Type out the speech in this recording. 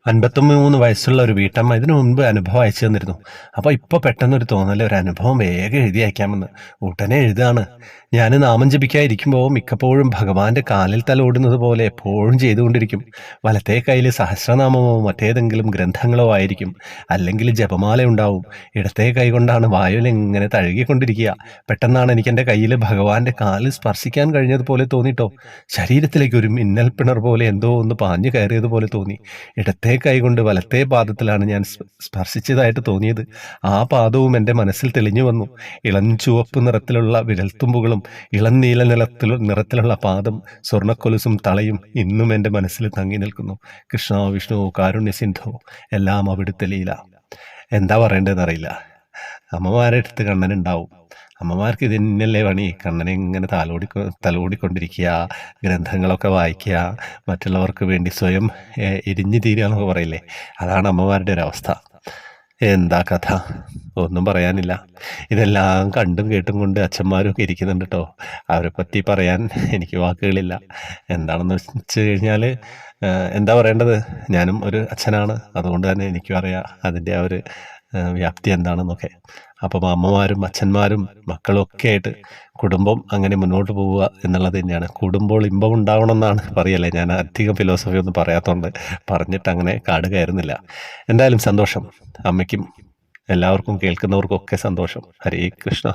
53 വയസ്സുള്ള ഒരു വീട്ടമ്മ ഇതിനു മുൻപ് അനുഭവം അയച്ചു തന്നിരുന്നു. അപ്പോൾ ഇപ്പോൾ പെട്ടെന്നൊരു തോന്നൽ, ഒരു അനുഭവം വേഗം എഴുതി അയക്കാമെന്ന്. ഉടനെ എഴുതാണ്. ഞാൻ നാമം ജപിക്കാതിരിക്കുമ്പോൾ മിക്കപ്പോഴും ഭഗവാന്റെ കാലിൽ തലോടുന്നത് പോലെ എപ്പോഴും ചെയ്തുകൊണ്ടിരിക്കും. വലത്തെ കയ്യിൽ സഹസ്രനാമമോ മറ്റേതെങ്കിലും ഗ്രന്ഥങ്ങളോ ആയിരിക്കും, അല്ലെങ്കിൽ ജപമാല ഉണ്ടാവും. ഇടത്തെ കൈ കൊണ്ടാണ് വായുവിൽ ഇങ്ങനെ തഴുകിക്കൊണ്ടിരിക്കുക. പെട്ടെന്നാണ് എനിക്ക് എൻ്റെ കയ്യിൽ ഭഗവാന്റെ കാലിൽ സ്പർശിക്കാൻ കഴിഞ്ഞതുപോലെ തോന്നിട്ടോ. ശരീരത്തിലേക്ക് ഒരു മിന്നൽ പിണർ പോലെ എന്തോ ഒന്ന് പാഞ്ഞു കയറിയതുപോലെ തോന്നി. ഇടത്തെ കൈകൊണ്ട് വലത്തെ പാദത്തിലാണ് ഞാൻ സ്പർശിച്ചതായിട്ട് തോന്നിയത്. ആ പാദവും എൻ്റെ മനസ്സിൽ തെളിഞ്ഞു വന്നു. ഇളം ചുവപ്പ് നിറത്തിലുള്ള വിരൽത്തുമ്പുകളും ഇളം നീല നിറത്തിലുള്ള പാദം, സ്വർണ്ണക്കൊലുസും തളയും ഇന്നും എൻ്റെ മനസ്സിൽ തങ്ങി നിൽക്കുന്നു. കൃഷ്ണ വിഷ്ണു കാരുണ്യ സിന്ധു, എല്ലാം അവിടുത്തെ ലീല. എന്താ പറയേണ്ടതെന്നറിയില്ല. അമ്മമാരുടെ അടുത്ത് കണ്ണനുണ്ടാവും. അമ്മമാർക്ക് ഇത് തന്നെയല്ലേ പണി. കണ്ണനെ ഇങ്ങനെ തലോടിക്കൊണ്ടിരിക്കുക, ഗ്രന്ഥങ്ങളൊക്കെ വായിക്കുക, മറ്റുള്ളവർക്ക് വേണ്ടി സ്വയം എരിഞ്ഞു തീരുക എന്നൊക്കെ പറയില്ലേ, അതാണ് അമ്മമാരുടെ ഒരവസ്ഥ. എന്താ കഥ, ഒന്നും പറയാനില്ല. ഇതെല്ലാം കണ്ടും കേട്ടും കൊണ്ട് അച്ഛന്മാരും ഒക്കെ ഇരിക്കുന്നുണ്ട് കേട്ടോ. അവരെ പറ്റി പറയാൻ എനിക്ക് വാക്കുകളില്ല. എന്താണെന്ന് വെച്ച് കഴിഞ്ഞാൽ എന്താ പറയേണ്ടത്, ഞാനും ഒരു അച്ഛനാണ്. അതുകൊണ്ട് തന്നെ എനിക്കും അറിയാം അതിൻ്റെ ആ ഒരു വ്യാപ്തി എന്താണെന്നൊക്കെ. അപ്പം അമ്മമാരും അച്ഛന്മാരും മക്കളും ഒക്കെ ആയിട്ട് കുടുംബം അങ്ങനെ മുന്നോട്ട് പോവുക എന്നുള്ളത് തന്നെയാണ്. കൂടുമ്പോൾ ഇമ്പം ഉണ്ടാവണം എന്നാണ് പറയല്ലേ. ഞാൻ അധികം ഫിലോസഫി ഒന്നും പറയാത്തതുകൊണ്ട് പറഞ്ഞിട്ട് അങ്ങനെ കാട് കയറുന്നില്ല. എന്തായാലും സന്തോഷം. അമ്മയ്ക്കും എല്ലാവർക്കും കേൾക്കുന്നവർക്കും ഒക്കെ സന്തോഷം. ഹരേ കൃഷ്ണ.